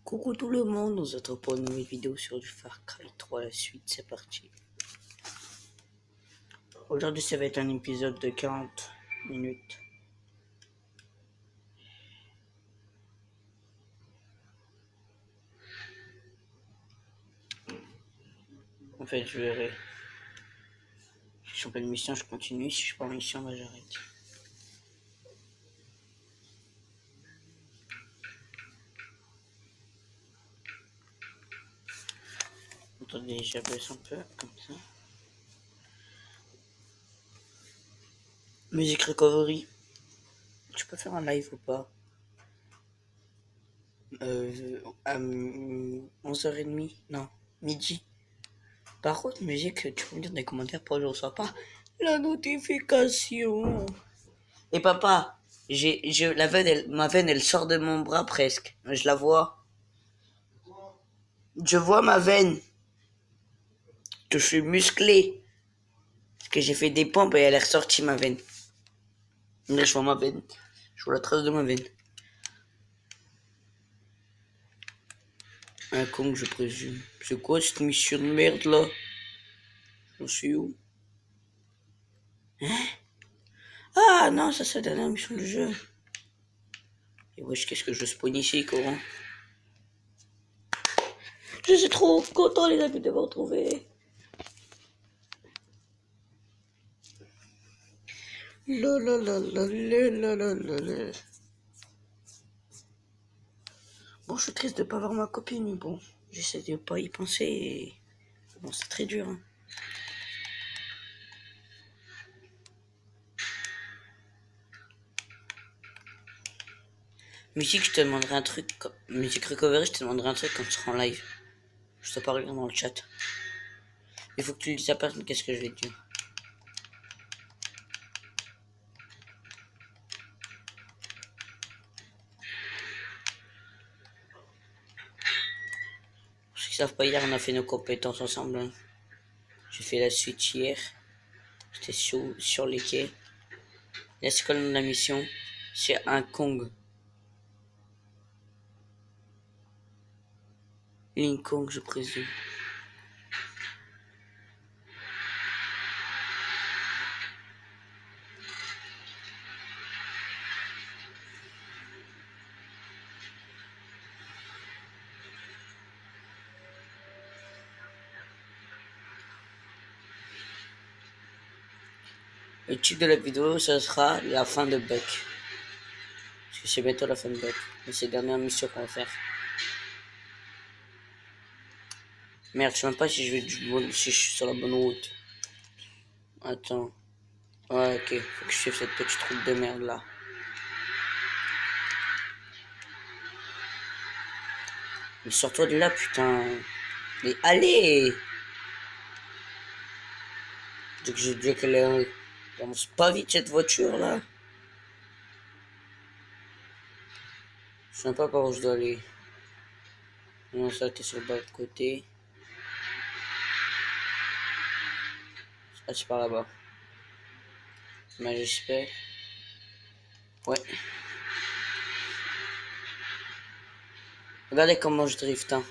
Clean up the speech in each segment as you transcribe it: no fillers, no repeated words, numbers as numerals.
Coucou tout le monde, on se retrouve pour une nouvelle vidéo sur du Far Cry 3, la suite, c'est parti. Aujourd'hui ça va être un épisode de 40 minutes. En fait je verrai. Si je suis en pleine mission je continue, si je suis pas en mission bah j'arrête. Attendez, j'abaisse un peu, comme ça. Music Recovery. Tu peux faire un live ou pas à 11h30, non, midi. Par contre, musique, tu peux me dire dans les commentaires pour que je reçois pas la notification. Et papa, la veine, ma veine, elle sort de mon bras presque. Je la vois. Je vois ma veine. Que je suis musclé. Parce que j'ai fait des pompes et elle est ressortie ma veine. Là, je vois ma veine. Je vois la trace de ma veine. Un con, je présume. C'est quoi cette mission de merde là? J'en suis où? Hein? Ah non, ça c'est la dernière mission du jeu. Et wesh, qu'est-ce que je spawn ici, Coran? Je suis trop content les amis de vous retrouver. Bon, je suis triste de pas voir ma copine, mais bon, j'essaie de pas y penser. Et... bon, c'est très dur. Hein. Musique, je te demanderai un truc. Musique Recovery, je te demanderai un truc quand tu seras en live. Je te parlerai dans le chat. Il faut que tu le dises à personne, qu'est-ce que je vais te dire. Pour ceux qui savent pas, hier, on a fait nos compétences ensemble. Hein. J'ai fait la suite hier. J'étais sur les quais. Là, c'est quoi le nom de la mission? C'est un Kong. Ling Kong, je présume. Le titre de la vidéo, ça sera la fin de Buck. Parce que c'est bientôt la fin de Buck. Mais c'est la dernière mission qu'on va faire. Merde, je sais même pas si si je suis sur la bonne route. Attends. Ouais, ok. Faut que je suive cette petite route de merde là. Mais sors-toi de là, putain. Mais allez! Dès que j'ai dit qu'elle est... avance pas vite cette voiture là. Je sais pas par où je dois aller. Non, ça t'es sur le bas de côté. Ah, c'est par là-bas. Mais j'espère. Ouais. Regardez comment je drift. Hein.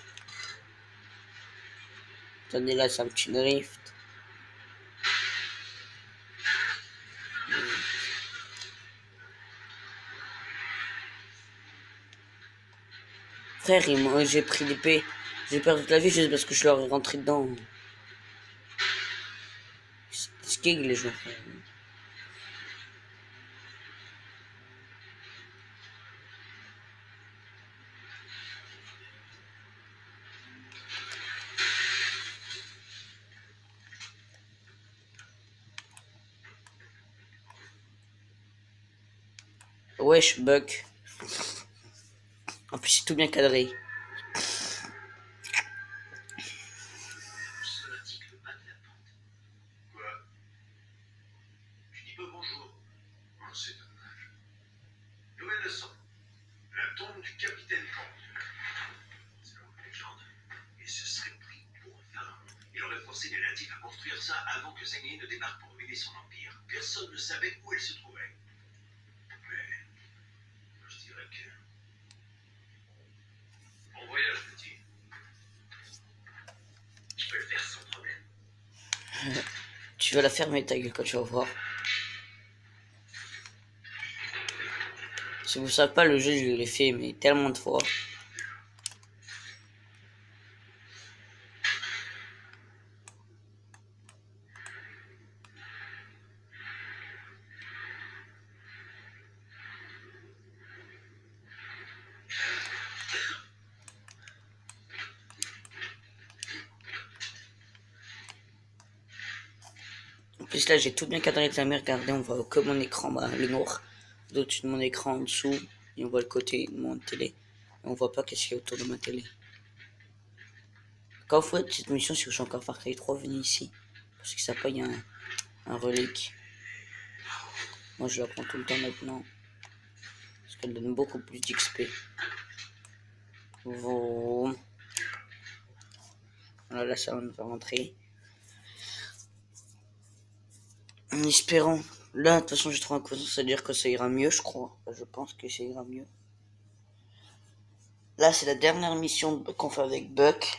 Attendez là, c'est un petit drift. Frère, j'ai pris l'épée. J'ai perdu la vie juste parce que je leur ai rentré dedans. C'est skig les gens. Wesh, Buck. En plus, c'est tout bien cadré. Nouvelle leçon. La tombe du capitaine Kang. Selon la légende, il se serait pris pour un pharaon. Il aurait forcé les natifs à construire ça avant que Zheng ne débarque pour ruiner son empire. Personne ne savait où elle se trouvait. Mais je dirais que... Bon voyage. Tu vas la fermer ta gueule quand tu vas voir. Si vous savez pas, le jeu, je l'ai fait, mais tellement de fois. En plus, là, j'ai tout bien cadré de la mer. Regardez, on voit que mon écran, bah, le noir. Au-dessus de mon écran, en dessous. Et on voit le côté de mon télé. Et on voit pas qu'est-ce qu'il y a autour de ma télé. Quand vous faites cette mission, si vous jouez encore Far Cry 3, venez ici. Parce que ça paye un relique. Moi, je la prends tout le temps maintenant. Parce qu'elle donne beaucoup plus d'XP. Voilà, là, ça va nous faire rentrer. En espérant. Là, de toute façon, j'ai trouvé un cousin, c'est-à-dire que ça ira mieux, je crois. Je pense que ça ira mieux. Là, c'est la dernière mission qu'on fait avec Buck.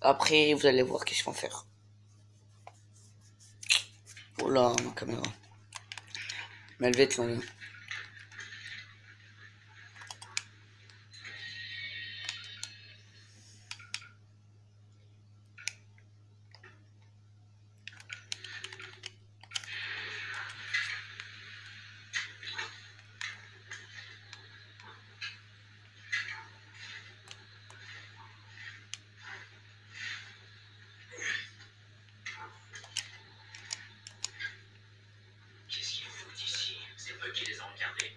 Après, vous allez voir qu'est-ce qu'on va faire. Oh là, ma caméra. Mais elle va être loin. Qu'est-ce qu'ils foutent ici? C'est eux qui les ont regardés.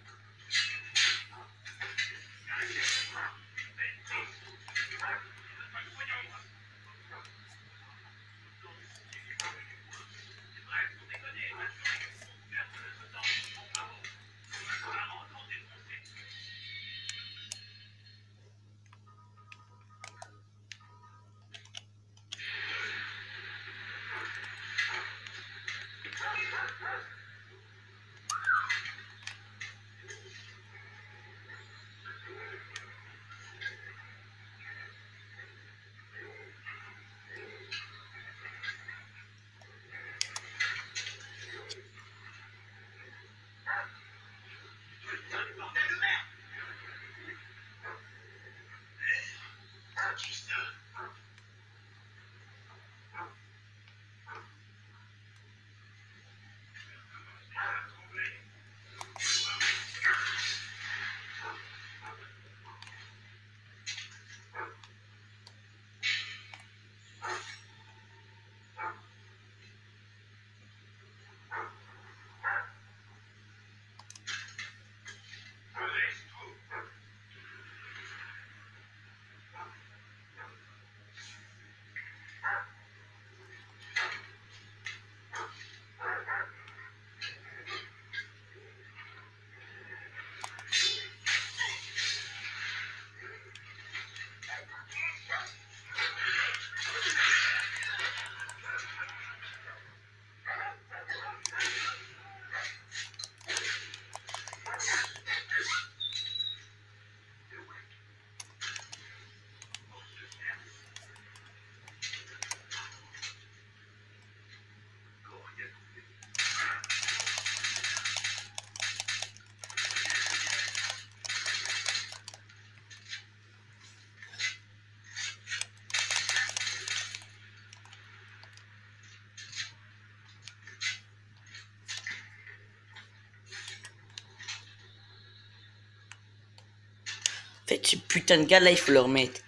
En fait, ces putains de gars là, il faut leur mettre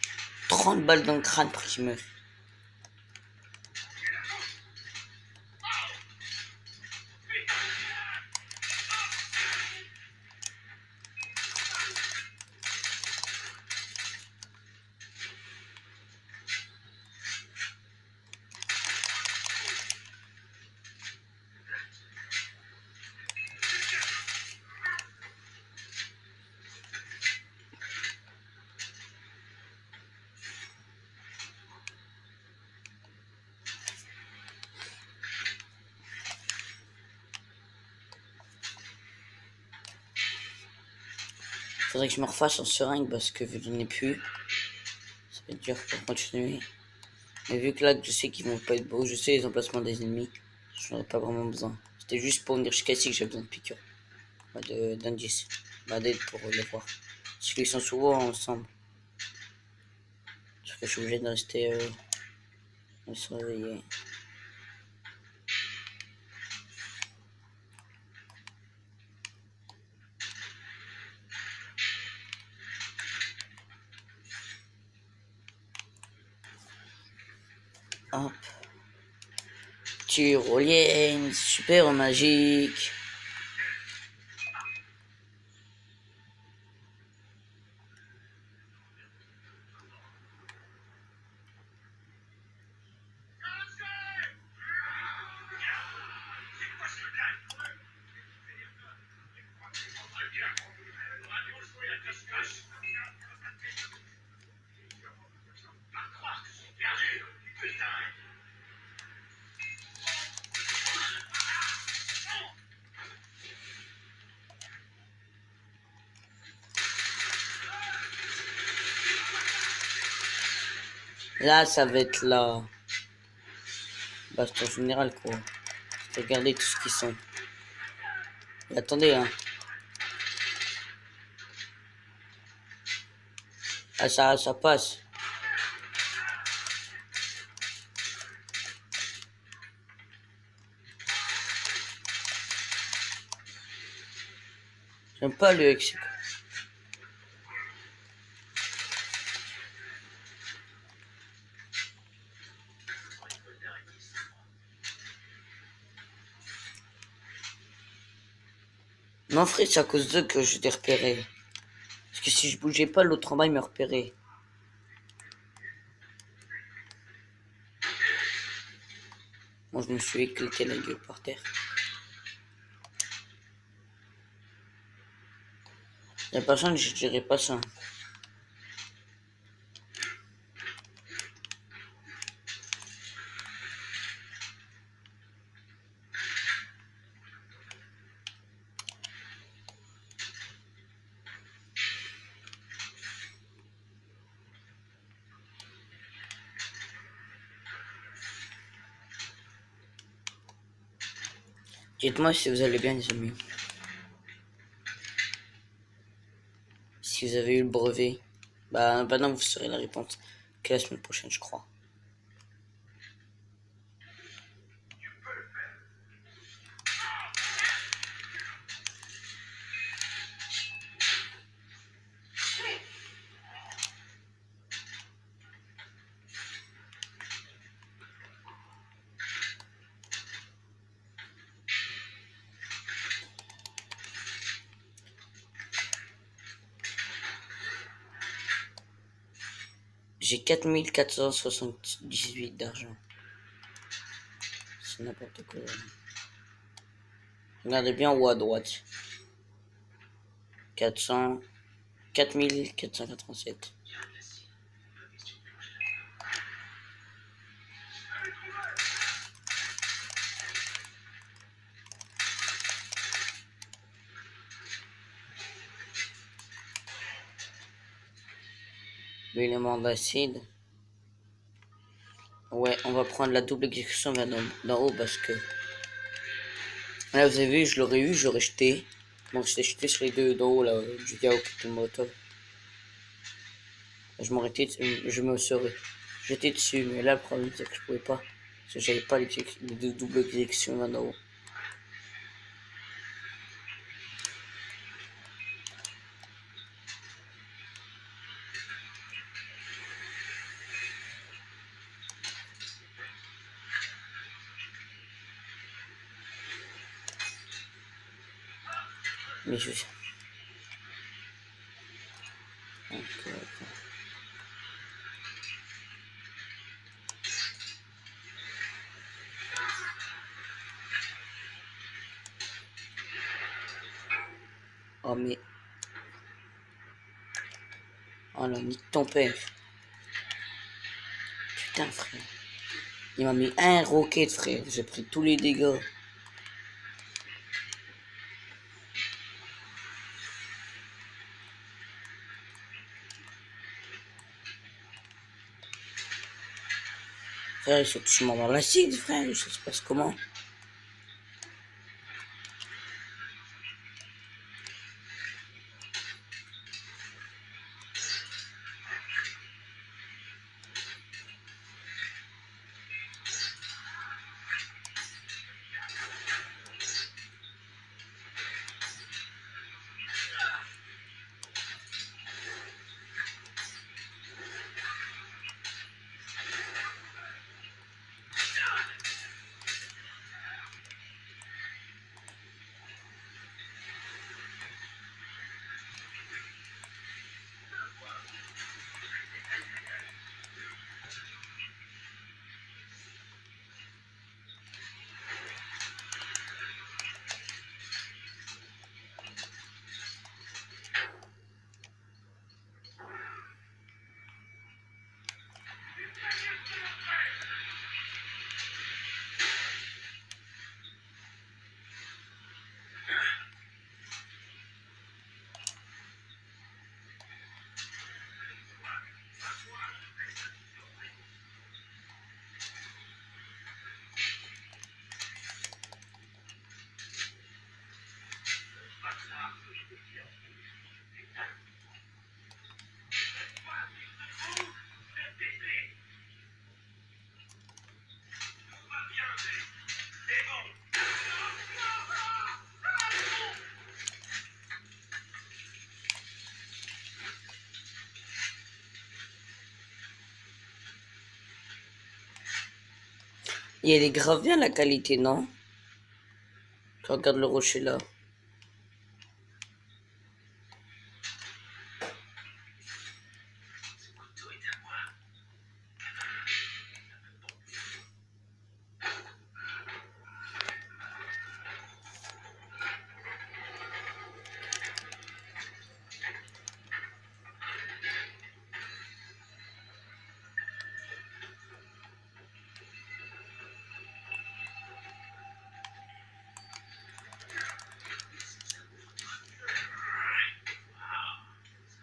30 balles dans le crâne pour qu'ils meurent. Faudrait que je me refasse en seringue parce que vu que j'en ai plus, ça va être dur pour continuer. Mais vu que là, je sais qu'ils vont pas être beaux, je sais les emplacements des ennemis. J'en ai pas vraiment besoin. C'était juste pour venir jusqu'à ici que j'ai besoin de piqûres. Bah, d'indices. Bah, d'aide pour les voir. Parce qu'ils sont souvent ensemble. Parce que je suis obligé de rester de se réveiller. Hop. Tyrolienne, super magique. Là, ça va être la baston général, quoi. Regardez tout ce qu'ils sont. Et attendez, hein. Ah, ça passe. J'aime pas le Mexique. Non, frère, c'est à cause d'eux que je t'ai repéré. Parce que si je bougeais pas, l'autre en bas, il me repérait. Moi, je me suis éclaté la gueule par terre. Y'a personne, je dirais pas ça. Dites-moi si vous allez bien, les amis. Si vous avez eu le brevet. Bah, maintenant, vous saurez la réponse. Que la semaine prochaine, je crois. J'ai 4478 d'argent. C'est n'importe quoi. Regardez bien en haut à droite. 400... 4487. L'élément d'acide. Ouais, on va prendre la double exécution vers d'en haut parce que... Là, vous avez vu, je l'aurais eu, j'aurais jeté. Donc, je l'ai jeté sur les deux d'en haut, là, du gars au de moto. Je me serais jeté dessus, mais là, le problème, c'est que je pouvais pas. Parce que j'avais pas les deux doubles exécutions vers d'en haut. Mais je... Donc, oh, mais... Oh là, nique ton père. Putain, frère. Il m'a mis un rocket, frère. J'ai pris tous les dégâts. Frère, ils sont tous morts dans l'acide, frère. Je sais pas comment. Et elle est grave bien la qualité, non? Tu regardes le rocher là. Ce couteau est à moi.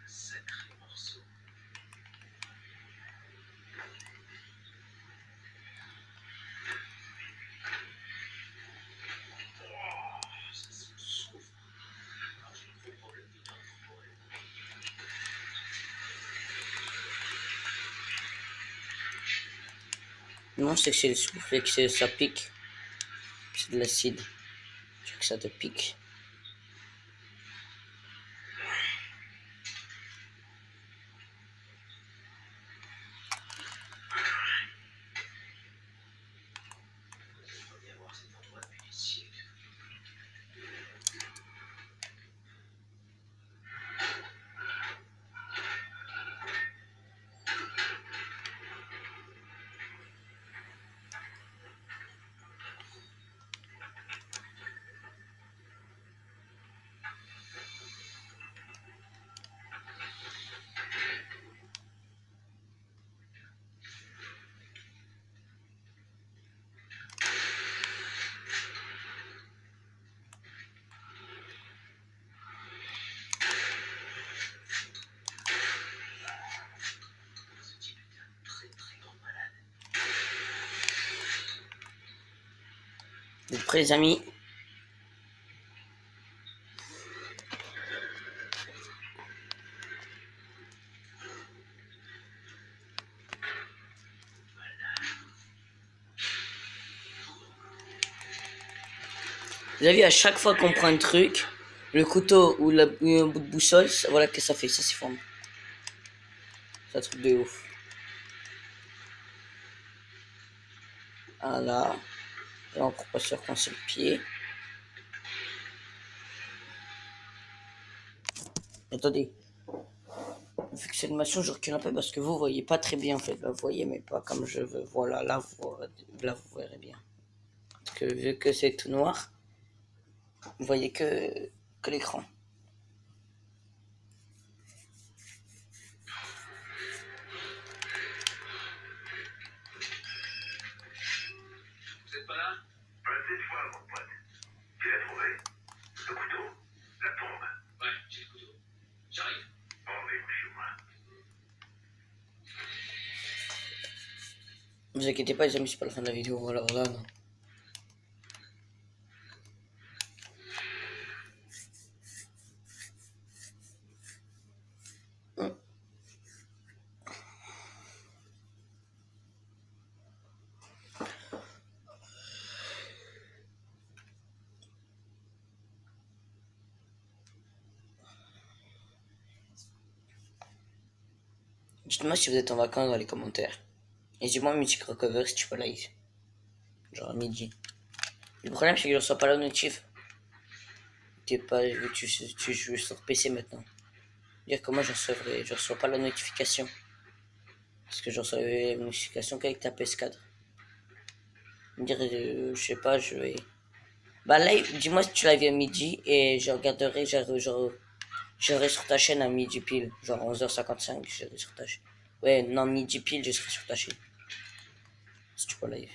C'est un sacré morceau. Oh, ça se souffle. Alors j'ai un gros problème de temps temporel. Non, c'est que c'est le souffle et que ça pique. C'est de l'acide. Je veux que ça te pique. Je reviens voir cet endroit depuis des siècles. Ce type était un très très grand malade. Vous êtes prêts, les amis? Vous avez vu, à chaque fois qu'on prend un truc, le couteau ou un bout de boussole, voilà que ça fait, ça s'effondre. C'est un truc de ouf. Voilà. Et on pas sûr qu'on se le pied. Attendez. Vu que c'est une machine, je recule un peu parce que vous voyez pas très bien en fait. Là, vous voyez, mais pas comme je veux. Voilà, là, vous verrez bien. Parce que vu que c'est tout noir, vous voyez que l'écran. Vous êtes pas là? Pas cette fois, mon pote. Tu l'as trouvé? Le couteau? La tombe? Ouais, j'ai le couteau. J'arrive. Rendez-vous chez moi. Ne vous inquiétez pas, les amis, c'est pas la fin de la vidéo. Alors là, non. Dites-moi si vous êtes en vacances dans les commentaires. Et dis-moi Mythic Recover si tu peux live. Genre à midi. Le problème c'est que je reçois pas la notif. T'es pas, vu que tu joues sur PC maintenant. Dire que moi je reçois pas la notification. Parce que je reçois la notification qu'avec ta PS4. Dire, je sais pas, je vais. Bah live, dis-moi si tu live à midi et je regarderai, j'aurai sur ta chaîne à midi pile. Genre 11h55, j'irai sur ta chaîne. Ouais, non, midi pile, je serai sur ta chaîne. Si tu peux live.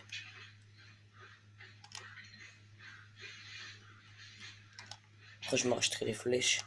Après, je me rachèterai les flèches.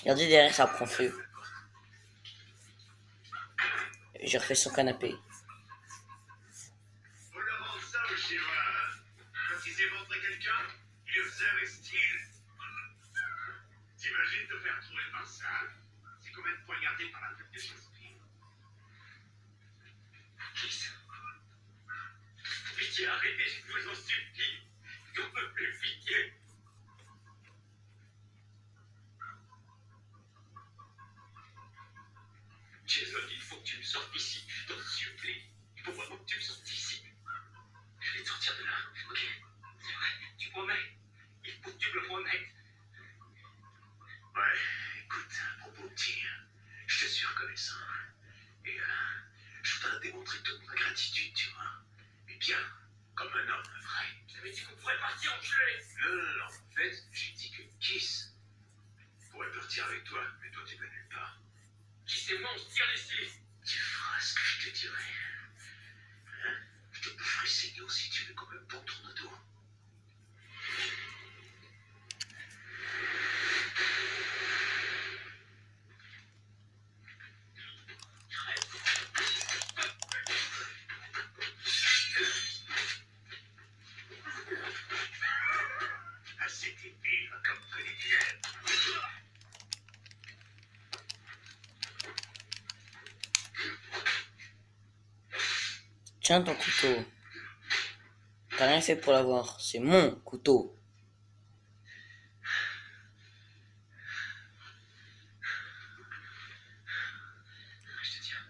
Regardez derrière, ça prend feu. J'ai refait son canapé. On leur rend ça au schéma. Quand ils éventaient quelqu'un, ils le faisaient avec style. T'imagines te faire trouver par ça? C'est comme être poignardé par un truc de Shakespeare. Kiss. Pitié, arrêtez, je vous en supplie. J'en peux plus, pitié. Jason, il faut que tu me sortes d'ici. Je t'en supplie. Il faut vraiment que tu me sortes d'ici. Je vais te sortir de là, ok? C'est vrai, tu promets? Il faut que tu me le promettes. Ouais, écoute, à propos petit, je te suis reconnaissant. Et je voudrais démontrer toute ma gratitude, tu vois. Mais bien, comme un homme vrai. Mais tu pourrais partir enculé. Non. En fait, j'ai dit que Kiss pourrait partir avec toi, mais toi tu vas nulle part. Kiss et moi, on se tire d'ici. Tu feras ce que je te dirai. Hein? Je te boufferai ses os si tu veux comme un bon tourne-dos. Assez débile comme pellicule. Tiens ton couteau. T'as rien fait pour l'avoir. C'est mon couteau. Je te tiens.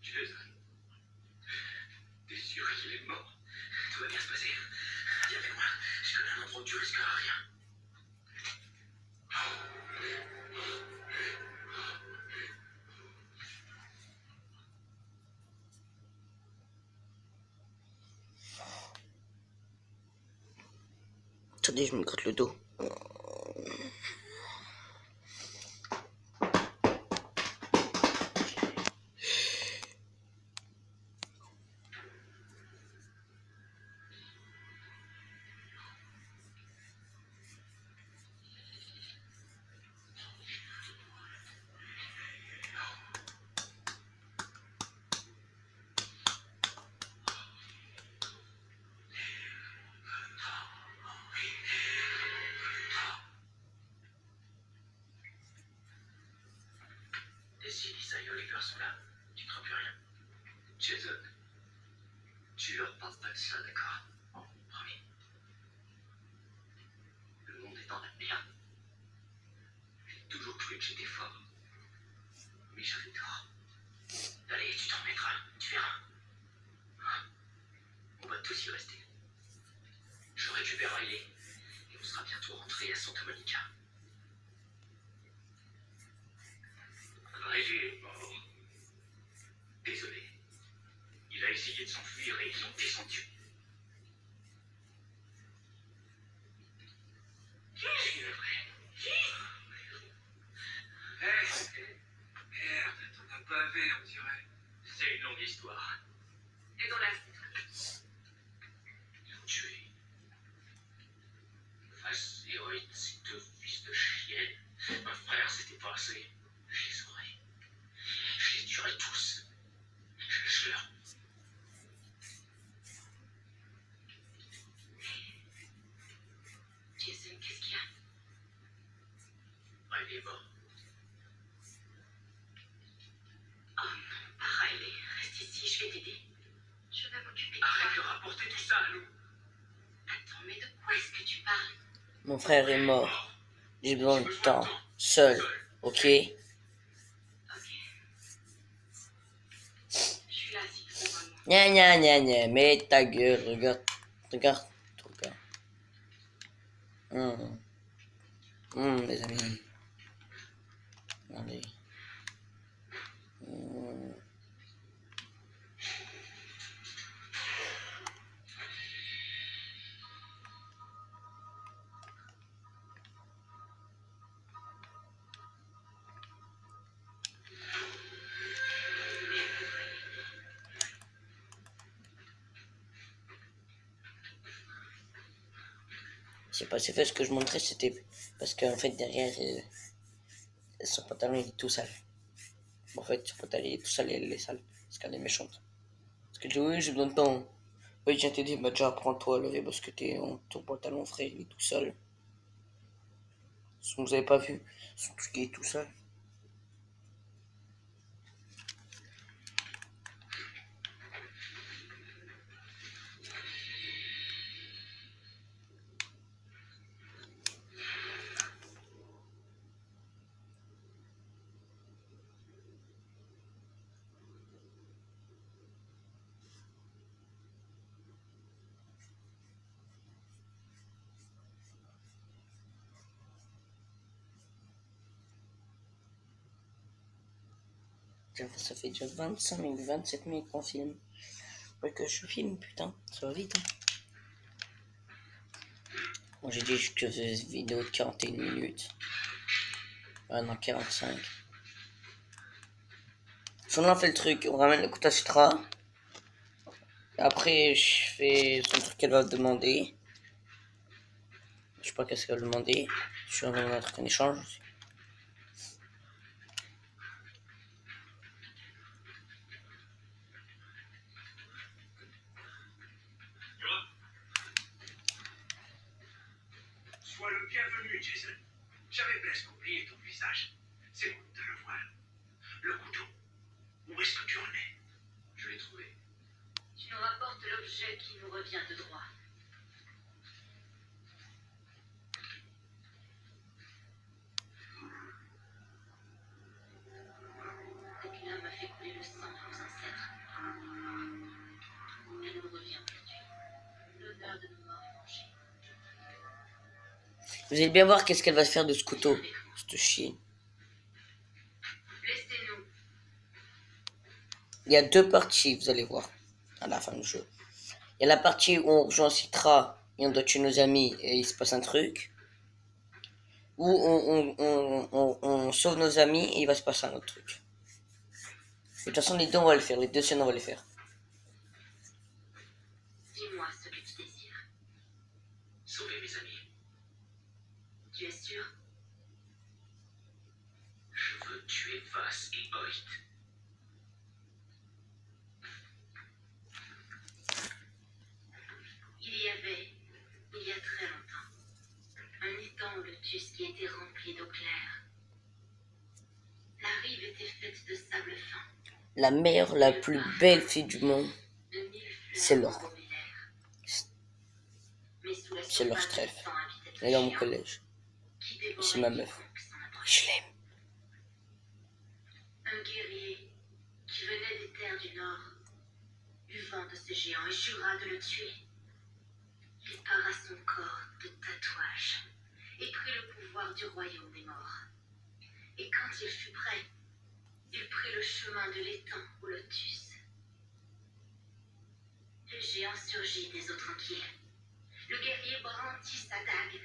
Je suis désolé. T'es sûr qu'il est mort? Tout va bien se passer. Viens avec moi. Je connais un endroit où tu risqueras rien. Attendez, je me gratte le dos. Et si Lisa et Oliver sont là, tu ne crains plus rien. Jason, tu leur parles pas de ça, d'accord? Promis. Le monde est dans la merde. J'ai toujours cru que j'étais fort. Mais j'avais tort. Allez, tu t'en remettras, tu verras. On va tous y rester. Je récupère Riley et on sera bientôt rentré à Santa Monica. Riley est mort. Désolé. Il a essayé de s'enfuir et ils l'ont descendu. Je suis navré. Merde, t'en as bavé, on dirait. C'est une longue histoire. Et dans la... Ils l'ont tué. Face héroïne, ces deux fils de chienne. Ma frère, c'était pas assez. Je les aurais. Je les tuerai tous. Je le jure. Jason, qu'est-ce qu'il y a? Riley est mort. Oh non, pas Riley. Reste ici, je vais t'aider. Je vais m'occuper de toi. Arrête de rapporter tout ça à nous. Attends, mais de quoi est-ce que tu parles? Mon frère est mort. J'ai besoin de temps. Seul. Ok? Ok. Je suis là si tu veux vraiment. Gna. Mais ta gueule. Regarde. Regarde. Les amis. Allez. C'est pas c'est fait ce que je montrais, c'était parce qu'en fait derrière Son pantalon il est tout sale. En fait, son pantalon il est tout sale et elle est sale. Parce qu'elle est méchante. Parce que je dis oui, j'ai besoin de temps. Oui, je viens te dire, bah déjà apprends-toi à lever parce que ton pantalon frère il est tout sale. Si vous avez pas vu, son truc il est tout sale. Ça fait déjà 25 minutes, 27 minutes qu'on filme. Ouais, que je filme, putain, ça va vite. Hein. Moi j'ai dit que je faisais une vidéo de 41 minutes. Ah non, 45. Si on a fait le truc, on ramène le couteau à Citra. Après, je fais son truc qu'elle va demander. Je sais pas qu'est-ce qu'elle va demander. Je suis en train de mettre en échange aussi. Sois le bienvenu, Jason. J'avais presque oublié ton visage. C'est bon de le voir. Le couteau. Où est-ce que tu en es? Je l'ai trouvé. Tu nous rapportes l'objet qui nous revient de droit. Cette lame a fait couler le sang de nos ancêtres. Elle nous revient aujourd'hui. L'honneur de nos morts est vengé. Vous allez bien voir qu'est-ce qu'elle va se faire de ce couteau. Cette chienne. Laissez-nous. Il y a deux parties, vous allez voir, à la fin du jeu. Il y a la partie où on rejoint Citra et on doit tuer nos amis et il se passe un truc. Où on sauve nos amis et il va se passer un autre truc. De toute façon, les deux on va le faire, les deux scènes on va les faire. Dis-moi ce que tu désires. Sauver mes amis. Tu es sûr? Je veux tuer Vass et Hoyt. Il y a très longtemps, un étang au lotus qui était rempli d'eau claire. La rive était faite de sable fin. La meilleure, la plus belle fille du monde, De mille c'est fleurs Laure. embaumées l'air. Mais sous la C'est leur surface stref. du sang habitait Elle est dans un mon géant collège. qui dévorait C'est ma meuf. quiconque s'en approchait. Je l'aime. Un guerrier qui venait des terres du Nord eut vent de ce géant et jura de le tuer. Il para son corps de tatouages et prit le pouvoir du royaume des morts. Et quand il fut prêt, il prit le chemin de l'étang au lotus. Le géant surgit des eaux tranquilles. Le guerrier brandit sa dague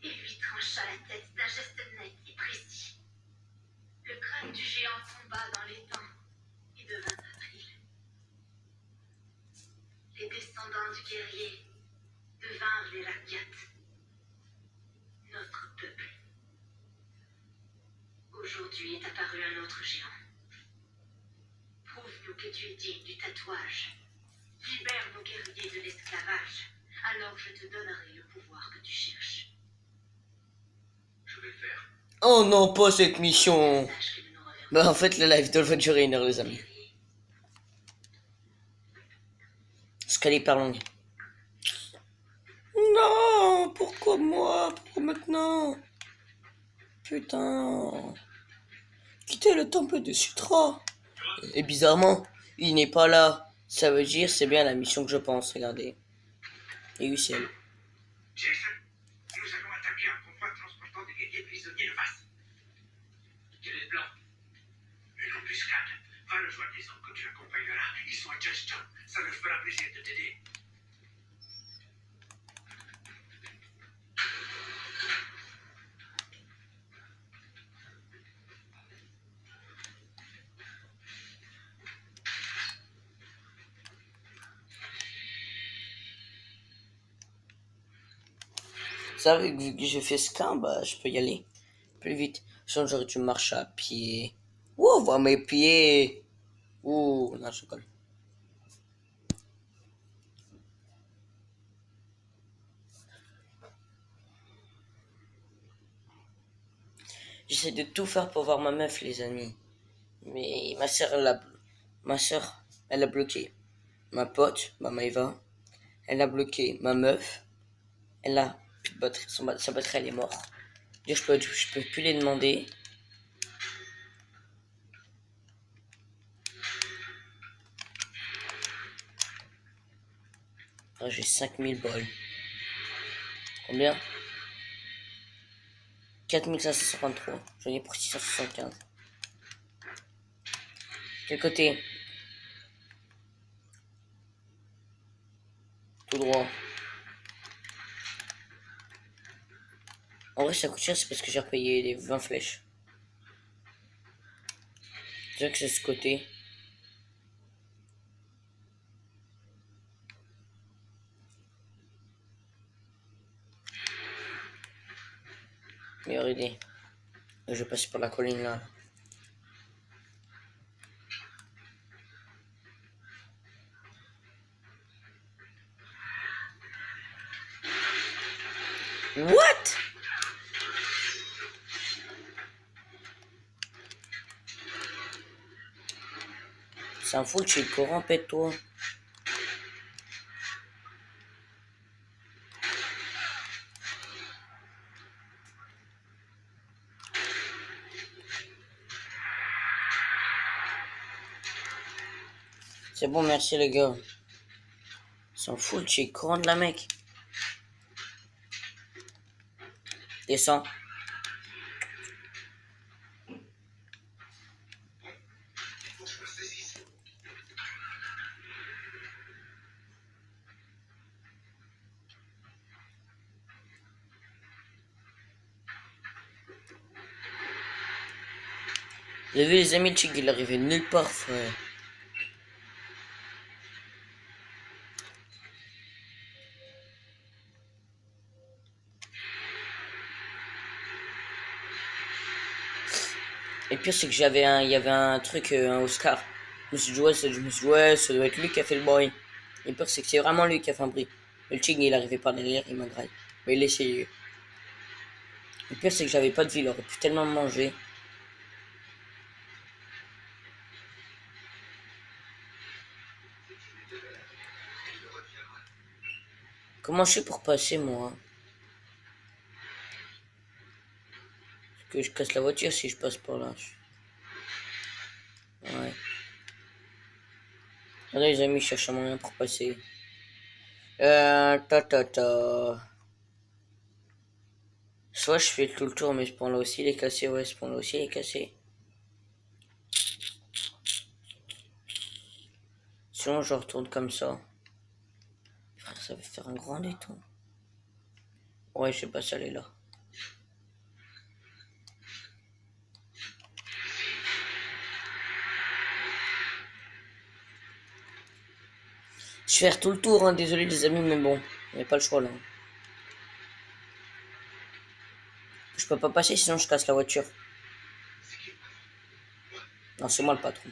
et lui trancha la tête d'un geste net et précis. Le crâne du géant tomba dans l'étang et devint avril. Les descendants du guerrier devinrent les Rakyat, notre peuple. Aujourd'hui est apparu un autre géant. Prouve-nous que tu es digne du tatouage. Libère nos guerriers de l'esclavage. Alors je te donnerai le pouvoir que tu cherches. Je vais le faire. Oh non, pas cette mission. Sache que nous nous reverrons. Bah en fait, le live doit durer 1 heure, les amis. Guerrier, Parce qu'elle est hyper longue. Non, pourquoi moi? Pourquoi maintenant? Putain. Quittez le temple de Sutra. Et bizarrement, il n'est pas là. Ça veut dire c'est bien la mission que je pense, regardez. Et oui, c'est elle. Jason, nous allons attaquer un convoi transportant des guerriers prisonniers de Vass. Quel est le plan? Une embuscade. Va le joindre, disant que tu l'accompagneras. Ils sont à Judgetown. Ça leur fera plaisir de t'aider. Ça, vu que j'ai fait ce camp, bah je peux y aller plus vite. Sinon, j'aurais dû marcher à pied. Ouh, voir mes pieds. Ouh, non, je rigole. J'essaie de tout faire pour voir ma meuf, les amis. Mais ma soeur, elle a bloqué. Ma pote, bah Maëva, elle a bloqué. Ma meuf, elle a plus de batterie. Sa batterie, elle est morte. Je peux plus les demander. Ah, j'ai 5000 balles. Combien? 4553. J'en ai pour 675. Quel côté? Tout droit. En vrai, ça coûte cher, c'est parce que j'ai repayé les 20 flèches. Je dirais que c'est ce côté. Meilleure idée. Je vais passer par la colline là. What? C'est un fou, tu es corrompé, toi. C'est bon, merci les gars. S'en fout, tu es courant de la mec. Descends. Vous avez vu les amis, le chick, il arrivait nulle part, frère. Et le pire, c'est que il y avait un truc, un Oscar. Je me suis dit, ouais, ça doit être lui qui a fait le bruit. Et le pire, c'est que c'est vraiment lui qui a fait un bruit. Mais le chick, il arrivait par derrière, il m'a graillé. Mais il essayait. Le pire, c'est que j'avais pas de vie, il aurait pu tellement me manger. Comment je fais pour passer, moi? Que je casse la voiture si je passe par là. Ouais. Attendez, les amis, je cherche un moyen pour passer. Ta. Soit je fais tout le tour, mais ce point là aussi il est cassé. Ouais, ce point là aussi il est cassé. Sinon, je retourne comme ça. Frère, ça va faire un grand détour. Ouais, je sais pas, ça aller là. Je vais faire tout le tour, hein, désolé les amis, mais bon, il n'y a pas le choix là. Je peux pas passer sinon je casse la voiture. Non, c'est moi le patron.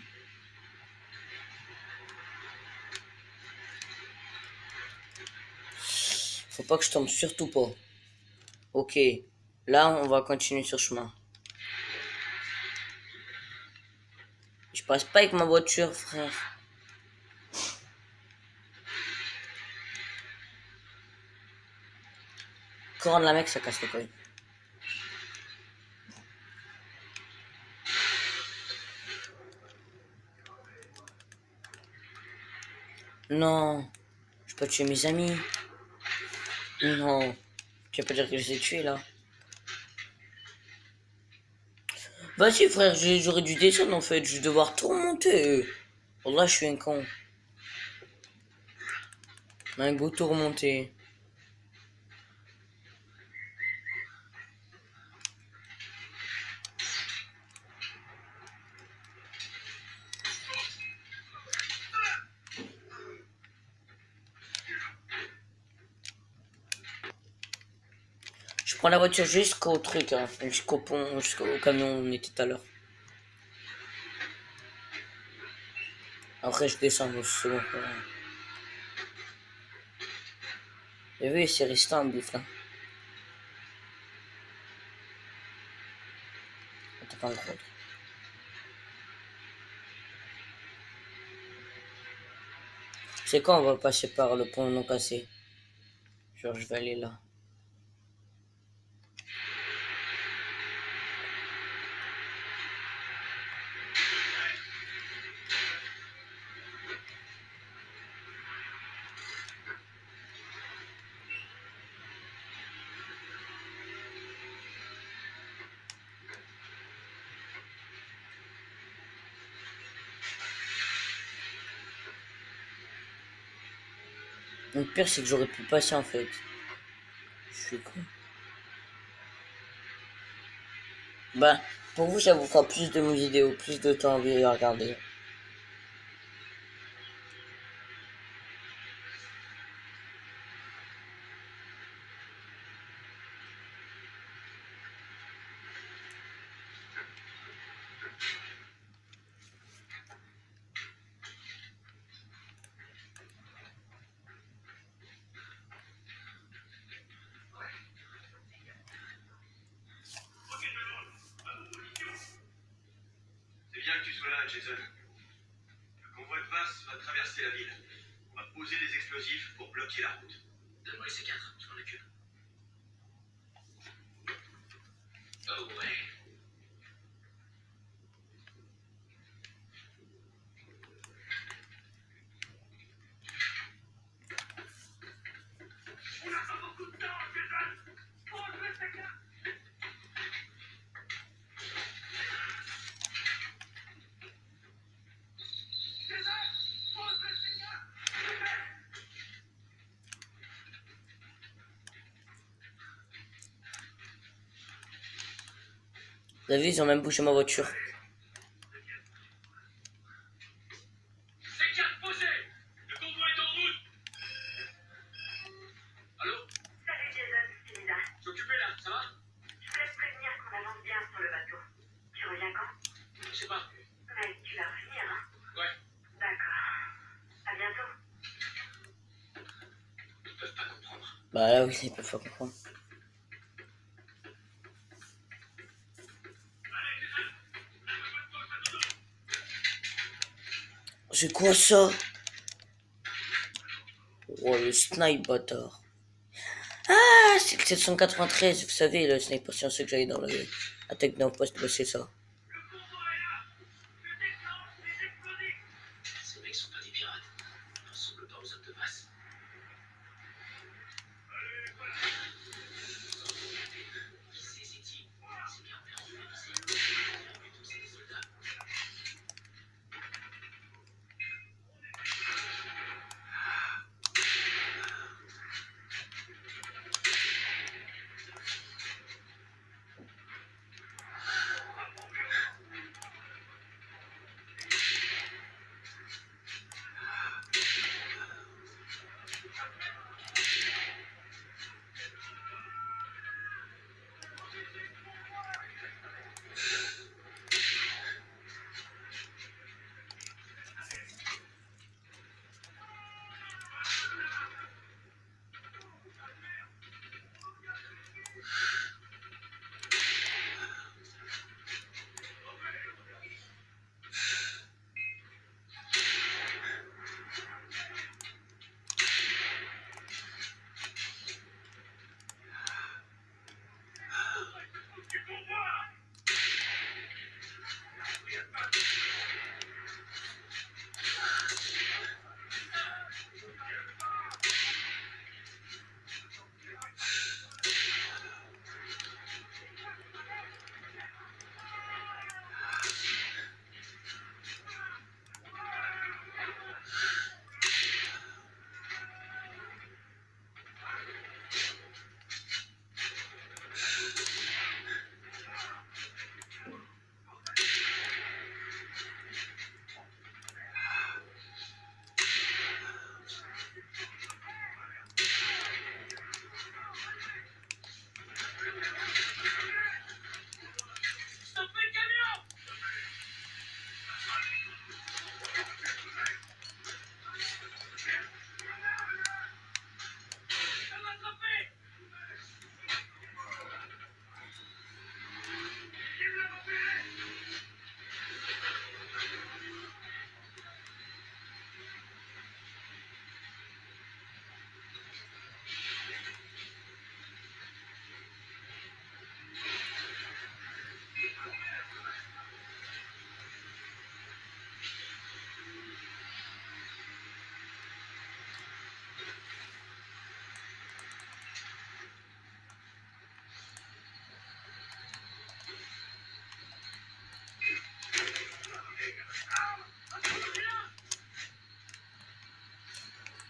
Faut pas que je tombe, surtout pas. Ok, là on va continuer sur le chemin. Je passe pas avec ma voiture, frère. Courant de la mec, ça casse les couilles. Non, je peux tuer mes amis. Non, tu vas pas dire que je les ai tués là. Vas-y frère, j'aurais dû descendre en fait, je vais devoir tout remonter. Là, je suis un con. Un go tout remonter. prends la voiture jusqu'au truc, hein, jusqu'au pont, jusqu'au camion où on était tout à l'heure. Après, je descends, c'est bon. J'ai vu, c'est resté un bif là. T'as pas un gros. C'est quand on va passer par le pont non cassé? Genre, je vais aller là. Le pire, c'est que j'aurais pu passer en fait. Je suis con. Bah, pour vous, ça vous fera plus de vidéos, plus de temps à regarder. C'est bien que tu sois là, Jason. Le convoi de Vass va traverser la ville. On va poser des explosifs pour bloquer la route. Donne-moi les C4, je m'en occupe. Oh ouais. On n'a pas beaucoup de temps, Jason. Pose le C4. Jason, pose le C4. Vous avez vu, ils ont même bougé ma voiture. C4 posé. Le convoi est en route. Allô? Salut Jason, c'est Lisa. Je suis occupé là, ça va? Je voulais te prévenir qu'on avance bien sur le bateau. Tu reviens quand? Je sais pas. Mais tu vas revenir, hein? Ouais. D'accord. À bientôt. Ils peuvent pas comprendre. Bah là, oui, ils peuvent pas comprendre. C'est quoi ça? Oh, le snipe bâtard. Ah, c'est le 793, vous savez, le sniper scientifique que j'avais dans le attaque d'un poste, bah, c'est ça. Ces mecs sont pas des pirates. Ils ressemblent pas aux hommes de Vass. Qui c'est, ces types? C'est bien perdu, mais c'est des soldats.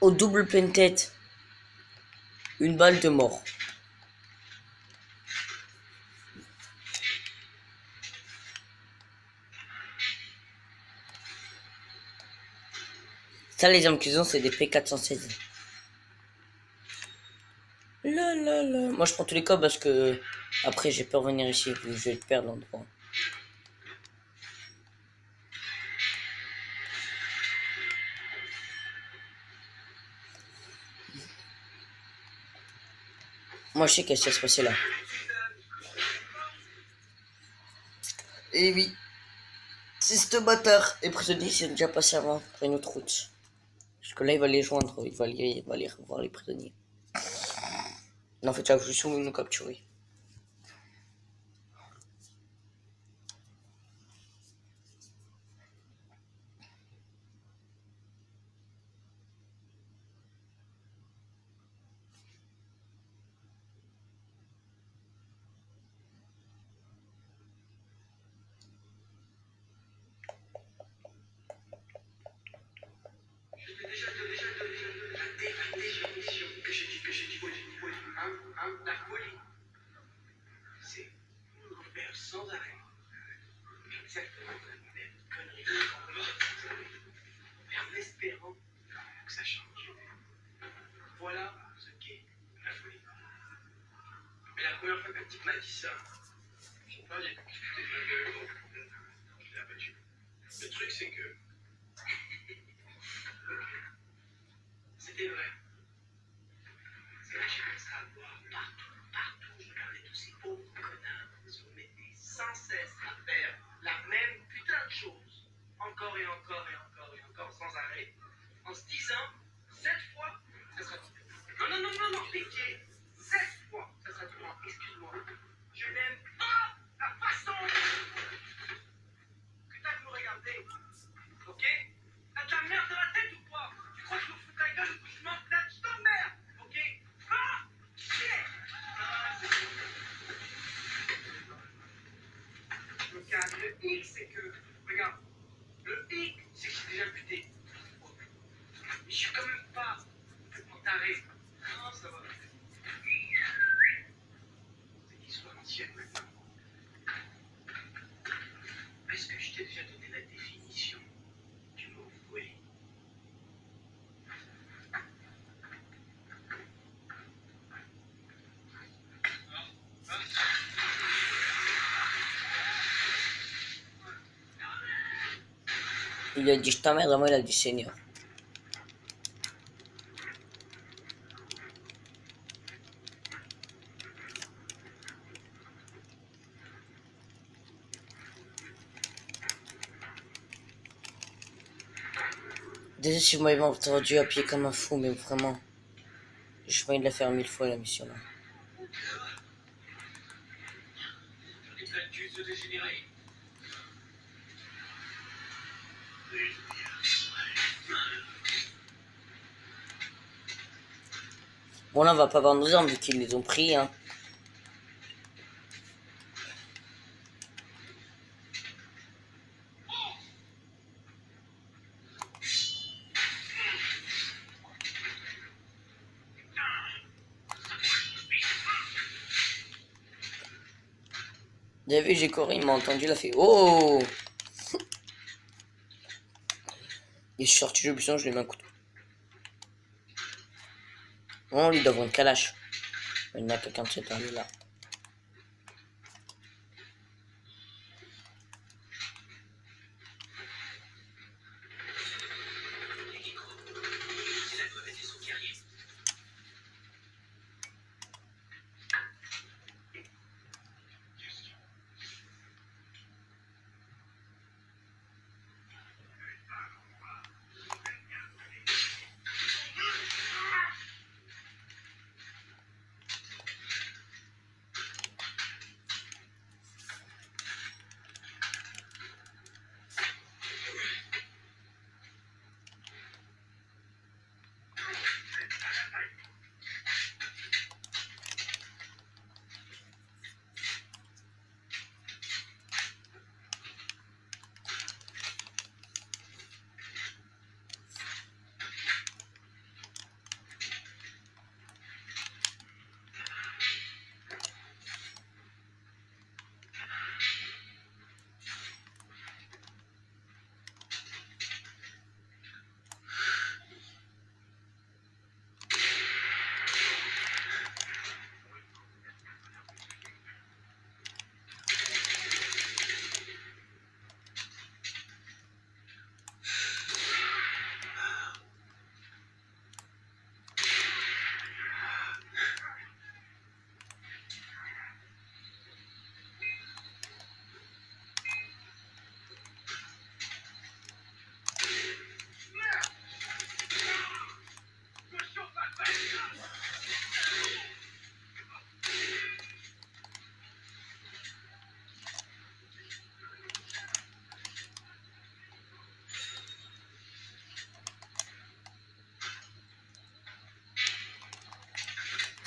au double pleine tête. Une balle de mort. Ça, les armes qu'ils ont, c'est des P416. Là, là, là. Moi, je prends tous les cas parce que après, j'ai peur de venir ici, vu que je vais perdre l'endroit. Moi, je sais qu'est-ce qui va se passer là. Et oui. C'est ce bâtard. Et prisonnier, c'est déjà passé avant, pour une autre route. Parce que là, il va les joindre, il va aller voir les prisonniers. Non, en fait, j'avoue, je suis nous capturer. La définition que je dis, la folie, c'est faire sans arrêt exactement la même connerie en espérant que ça change. Voilà ce qu'est la folie. Mais la première fois qu'un type m'a dit ça, je sais pas, j'ai discuté de ma gueule, donc je l'ai abattu. Le truc, c'est que c'était vrai. C'est là que j'ai commencé à voir partout, je regardais tous ces pauvres connards qui se mettaient sans cesse à faire la même putain de chose, encore et encore et encore et encore, sans arrêt, en se disant, 7 fois, ça sera tout. Non, pitié, 7 fois, ça sera tout. Excuse-moi, je n'aime pas la façon que t'as de me regarder, ok? T'as de la merde dans la tête ou quoi? Tu crois que je me fous de ta gueule ou que je m'en plate? Je t'emmerde, ok? Ah! Shit! Donc, le hic, c'est que, regarde, le hic, c'est que j'ai déjà buté. Mais je suis quand même pas complètement taré. Non, ça va. C'est qu'il soit ancienne maintenant. Est-ce que je t'ai déjà donné la définition du mot folie? Il lui a dit je t'emmerde, moi il a dit Seigneur. Désolé si vous m'avez entendu à pied comme un fou, mais vraiment, je viens de la faire 1000 fois la mission là. Les calculs se dégénérer. Bon là on va pas vendre nos armes vu qu'ils les ont pris hein. Vous avez vu j'ai couru, il m'a entendu, il a fait oh. Il est sorti de l'option, je lui ai mis un couteau. Oh lui il doit avoir une calache. Il y en a quelqu'un de cette armée là.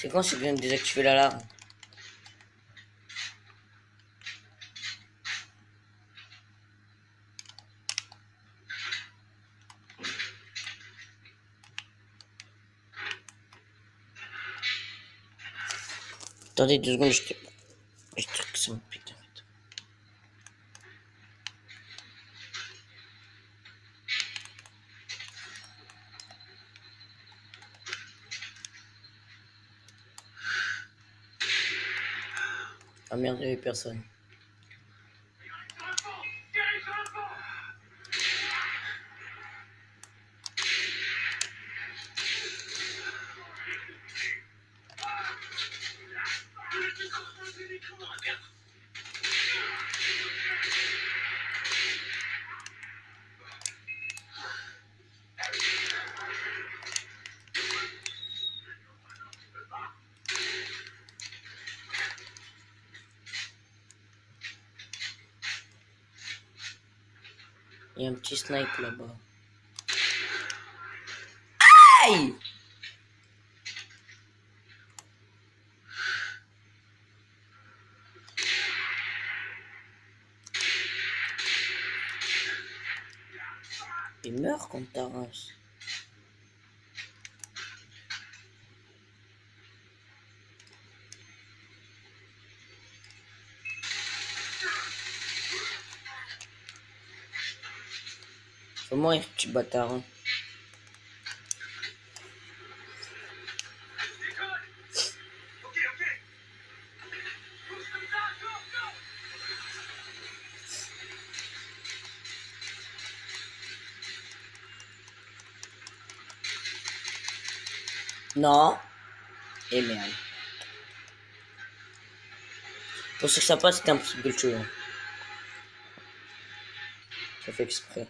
C'est quand c'est bien de désactiver l'alarme? Attendez 2 secondes, je truc ça me pique en fait. Ah merde, il y avait personne. Il y a un petit snipe là-bas. Aïe! Il meurt quand t'arraches. Faut mourir, petit bâtard. Hein. Non. Et merde. Pour ce que ça passe, c'était impossible de le tuer. Hein. Ça fait exprès.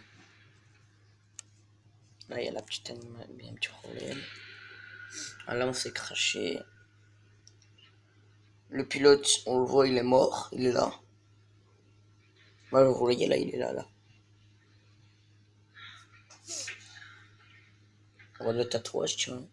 Là, il y a la petite animale, il y a un petit problème. Ah, là, on s'est craché. Le pilote, on le voit, il est mort. Il est là. Bah, vous voyez, là, il est là, là. Regarde le tatouage, tiens.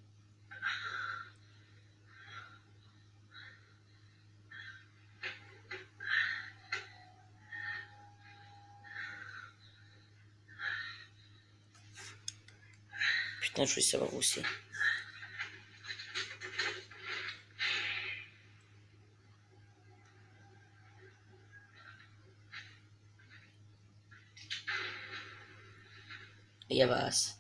Putain, je veux savoir où c'est. Et il y a Vaas.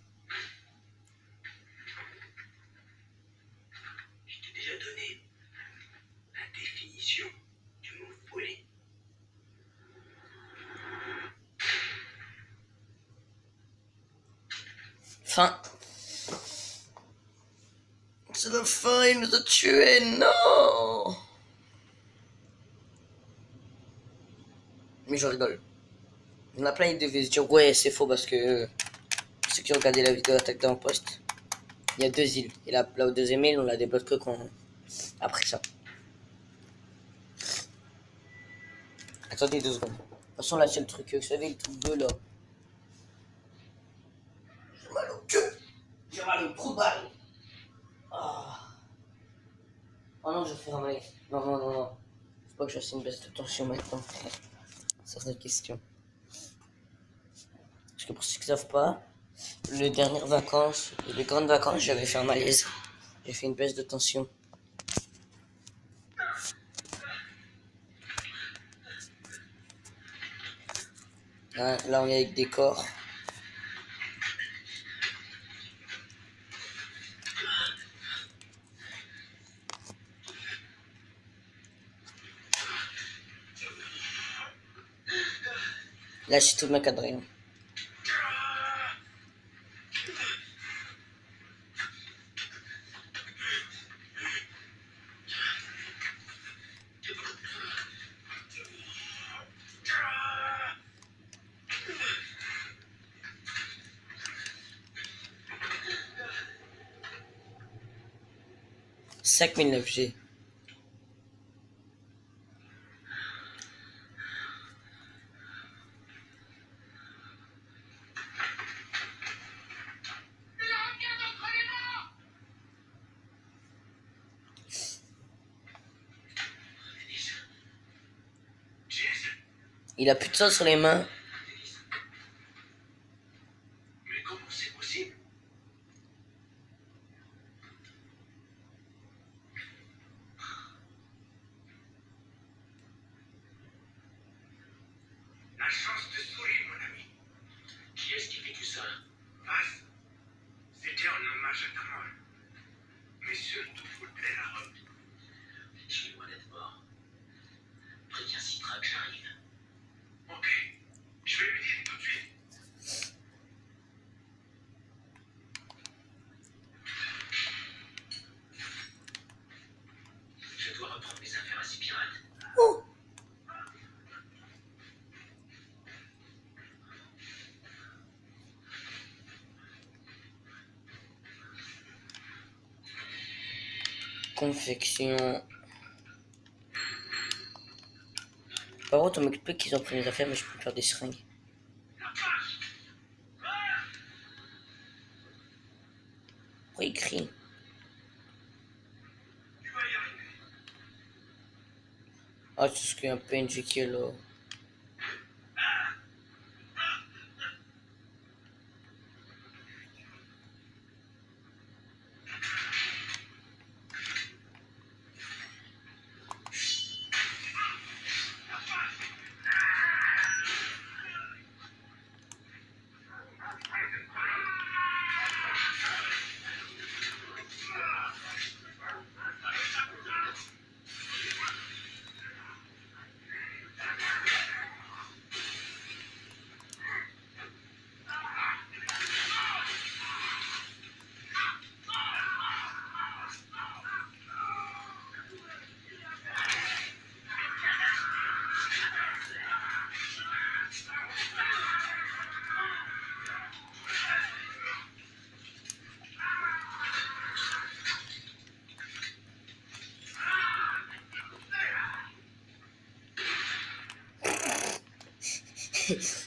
Je t'ai déjà donné la définition du mot voler. Fin. C'est la fin, il nous a tués, non! Mais je rigole. Il y en a plein, ils devaient se dire, ouais, c'est faux parce que ceux qui ont regardé la vidéo Attaque dans le poste, il y a 2 îles. Et là au deuxième île, on la débloque que quand. Après ça. Attendez 2 secondes. De toute façon, là, c'est le truc, vous savez, le truc bleu là. J'ai mal au cul. J'ai mal au trou de balle. Ah. Oh non, je vais faire un malaise. Non, non, non, non. Faut pas que je fasse une baisse de tension maintenant. Ça, c'est une question. Parce que pour ceux qui ne savent pas, les dernières vacances, les grandes vacances, j'avais fait un malaise. J'ai fait une baisse de tension. Là, on est avec des corps. Là, c'est tout ma quadrille. « 5009 G. Il a plus de sang sur les mains. Mais comment c'est possible? La chance te sourit, mon ami. Qui est-ce qui fait tout ça? Vas. C'était en hommage à ta mort. Mais surtout pour te plaire à Rod. Je suis loin d'être mort. Préviens Citra que j'arrive. Ok. Je vais lui dire tout de suite. Je dois reprendre mes affaires à ces pirates. Oh. Confection. Par contre, on m'explique qu'ils ont pris mes affaires, mais je peux faire des seringues. Pourquoi il crie? Tu vas y arriver. Ah, c'est ce qu'il y a un PNJ qui est là.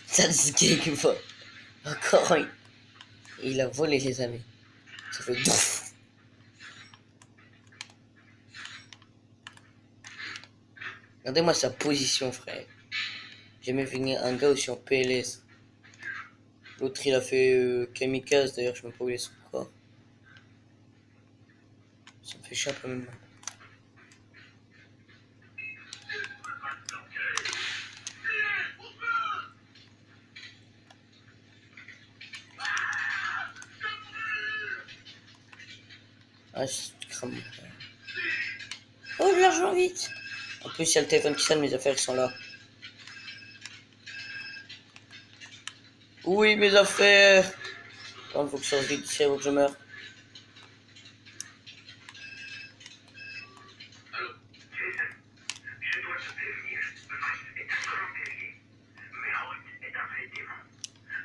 Sasuke va encore il a volé les amis. Ça fait douf. Regardez-moi sa position, frère. J'ai jamais vu un gars aussi en PLS. L'autre il a fait kamikaze d'ailleurs, je sais même pas où il est son corps. Ça me fait chier un peu même. Ah, je crame. Oh, de l'argent vite. En plus, il y a le téléphone qui sonne, mes affaires sont là. Oui, mes affaires. Oh, il faut que je sorte vite d'ici avant que je meure. Allô, Jason, je dois te prévenir. Brice est un grand guerrier. Mais Rod est un vrai démon.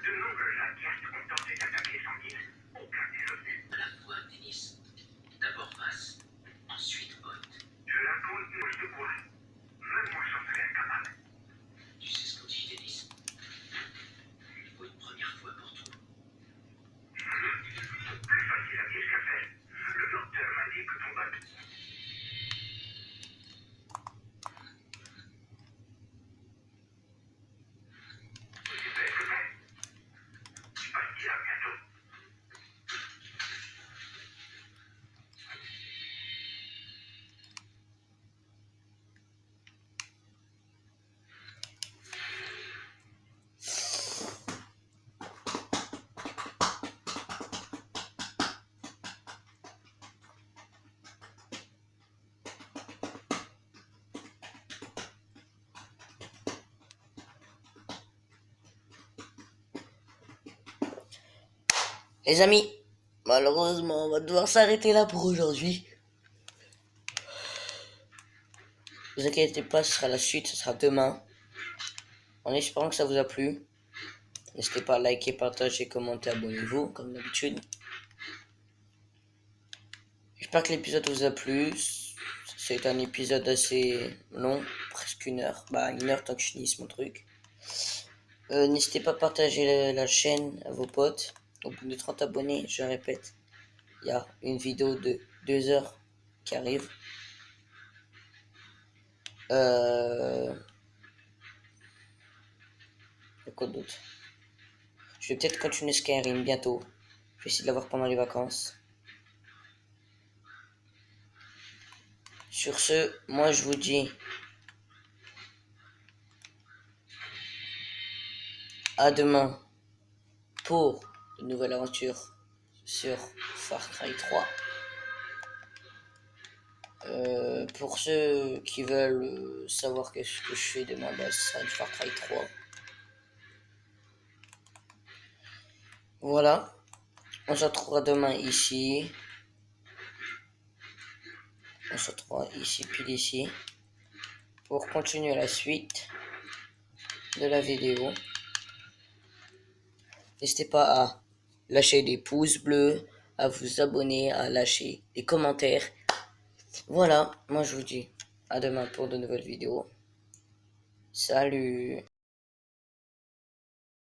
De nombreux laquiers ont tenté d'attaquer son île. Aucun n'est revenu. À la fois, Dennis. D'abord Vass, ensuite Bot. Je raconte n'importe quoi. Même moi, j'en serais incapable. Tu sais ce qu'on dit, Dennis? Il faut une première fois pour tout. Plus facile à dire qu'à faire. Le docteur m'a dit que ton bateau... Tu peux être prêt? Tu vas dire à bientôt. Les amis, malheureusement, on va devoir s'arrêter là pour aujourd'hui. Ne vous inquiétez pas, ce sera la suite, ce sera demain. En espérant que ça vous a plu. N'hésitez pas à liker, partager, commenter, abonnez-vous, comme d'habitude. J'espère que l'épisode vous a plu. C'est un épisode assez long, presque 1 heure. Bah, 1 heure tant que je finisse mon truc. N'hésitez pas à partager la chaîne à vos potes. Au bout de 30 abonnés, je répète, il y a une vidéo de 2 heures qui arrive. quoi d'autre? Je vais peut-être continuer Skyrim bientôt. Je vais essayer de l'avoir pendant les vacances. Sur ce, moi je vous dis à demain pour une nouvelle aventure sur Far Cry 3. Pour ceux qui veulent savoir qu'est-ce que je fais demain, bah, ce sera du Far Cry 3. Voilà, on se retrouvera demain ici. On se retrouvera ici, pile ici, pour continuer la suite de la vidéo. N'hésitez pas à lâcher des pouces bleus, à vous abonner, à lâcher des commentaires. Voilà, moi je vous dis à demain pour de nouvelles vidéos. Salut!